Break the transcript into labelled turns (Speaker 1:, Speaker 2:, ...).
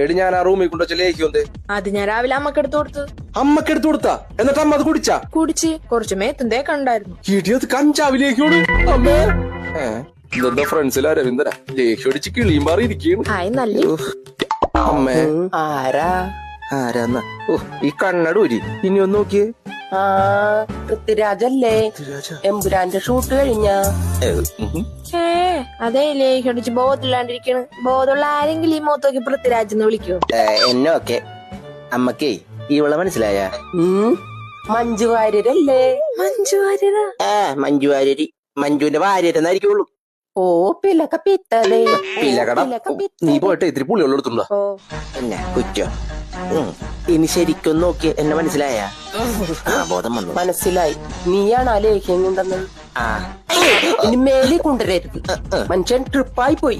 Speaker 1: എടി ഞാൻ ആ റൂമിൽ കൊണ്ടുവച്ച ലേഖ്യം
Speaker 2: അത് ഞാൻ രാവിലെ അമ്മക്കെടുത്ത് കൊടുത്തു.
Speaker 1: അമ്മക്കെടുത്ത് കൊടുത്താ? എന്നിട്ട് അമ്മ അത് കുടിച്ചാ?
Speaker 2: കുടിച്ച് കുറച്ച് മേത്തും തേക്കണ്ടായിരുന്നു.
Speaker 1: ഇടിയത് കഞ്ചാവ് ലേഖ്യോട് അമ്മേ. ഇതെന്താ ഫ്രണ്ട്സിൽ അരവിന്ദന ലേഖ്യം അടിച്ച് കിളിയും മാറിയിരിക്കുന്നു.
Speaker 2: ഹായ് നല്ല
Speaker 1: അമ്മേ ആരാന്ന ഈ കണ്ണടൂരി ഇനി ഒന്ന് നോക്കിയേ.
Speaker 3: പൃഥ്വിരാജല്ലേ? എമ്പുരാന്റെ ഷൂട്ട് കഴിഞ്ഞ
Speaker 2: അതേ ലേഖടിച്ച് ബോധമില്ലാണ്ടിരിക്കണ്. ബോധമുള്ള ആരെങ്കിലും ഈ മോത്തോക്കി പൃഥ്വിരാജ് എന്ന് വിളിക്കോ?
Speaker 4: എന്നൊക്കെ അമ്മക്കേ ഇവളെ മനസ്സിലായ?
Speaker 3: മഞ്ജു വാര്യരല്ലേ?
Speaker 2: മഞ്ജു വാര്യരാ?
Speaker 4: മഞ്ജു വാര്യരി മഞ്ജുവിന്റെ വാര്യരെന്നായിരിക്കുള്ളൂ.
Speaker 3: ഓ പിലക്ക പിത്തലേ
Speaker 1: പിലകട നീ പോയിട്ട് ഇത്തിരി പുളിയുള്ള എടുത്തുണ്ടോ?
Speaker 4: എന്നെ കുറ്റോ? ഇനി ശരിക്കും നോക്കി എന്നെ മനസ്സിലായ? ബോധം വന്നു.
Speaker 3: മനസ്സിലായി. നീയാണ് ആ ലേഖ്യം കൊണ്ടുവന്നത്.
Speaker 4: ആ
Speaker 3: ഇനി മേലെ കൊണ്ടുവരരുത്. മനുഷ്യൻ ട്രിപ്പായി പോയി.